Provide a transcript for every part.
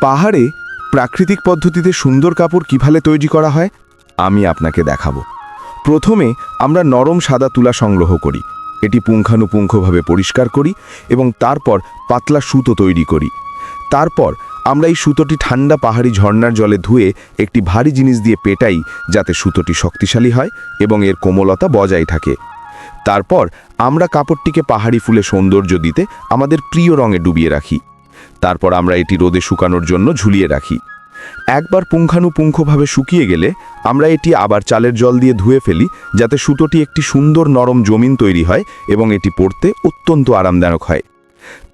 পাহাড়ে প্রাকৃতিক পদ্ধতিতে সুন্দর কাপড় কিভাবে তৈরি করা হয় আমি আপনাকে দেখাবো। প্রথমে আমরা নরম সাদা তুলা সংগ্রহ করি, এটি পুঙ্খানুপুঙ্খভাবে পরিষ্কার করি এবং তারপর পাতলা সুতো তৈরি করি। তারপর আমরা এই সুতোটি ঠান্ডা পাহাড়ি ঝর্ণার জলে ধুয়ে একটি ভারী জিনিস দিয়ে পেটাই, যাতে সুতোটি শক্তিশালী হয় এবং এর কোমলতা বজায় থাকে। তারপর আমরা কাপড়টিকে পাহাড়ি ফুলে সৌন্দর্য দিতে আমাদের প্রিয় রঙে ডুবিয়ে রাখি। তারপর আমরা এটি রোদে শুকানোর জন্য ঝুলিয়ে রাখি। একবার পুঙ্খানুপুঙ্খভাবে শুকিয়ে গেলে আমরা এটি আবার চালের জল দিয়ে ধুয়ে ফেলি, যাতে সুতোটি একটি সুন্দর নরম জমিন তৈরি হয় এবং এটি পরতে অত্যন্ত আরামদায়ক হয়।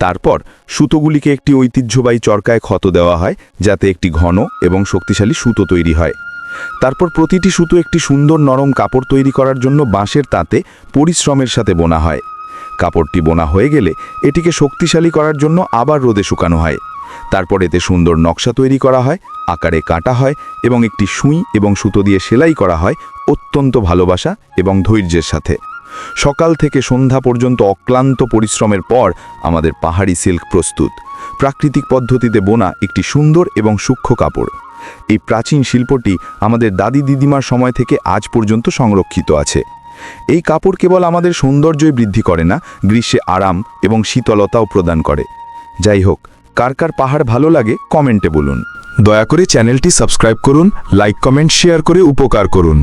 তারপর সুতোগুলিকে একটি ঐতিহ্যবাহী চরকায় ক্ষত দেওয়া হয়, যাতে একটি ঘন এবং শক্তিশালী সুতো তৈরি হয়। তারপর প্রতিটি সুতো একটি সুন্দর নরম কাপড় তৈরি করার জন্য বাঁশের তাঁতে পরিশ্রমের সাথে বোনা হয়। কাপড়টি বোনা হয়ে গেলে এটিকে শক্তিশালী করার জন্য আবার রোদে শুকানো হয়। তারপর এতে সুন্দর নকশা তৈরি করা হয়, আকারে কাটা হয় এবং একটি সুই এবং সুতো দিয়ে সেলাই করা হয় অত্যন্ত ভালোবাসা এবং ধৈর্যের সাথে। সকাল থেকে সন্ধ্যা পর্যন্ত অক্লান্ত পরিশ্রমের পর আমাদের পাহাড়ি সিল্ক প্রস্তুত, প্রাকৃতিক পদ্ধতিতে বোনা একটি সুন্দর এবং সূক্ষ্ম কাপড়। এই প্রাচীন শিল্পটি আমাদের দাদি দিদিমার সময় থেকে আজ পর্যন্ত সংরক্ষিত আছে। এই কাপড় কেবল আমাদের সৌন্দর্যই বৃদ্ধি করে না, গ্রীষ্মে আরাম এবং শীতলতাও প্রদান করে। যাই হোক, কার কার পাহাড় ভালো লাগে কমেন্টে বলুন। দয়া করে চ্যানেলটি সাবস্ক্রাইব করুন, লাইক কমেন্ট শেয়ার করে উপকার করুন।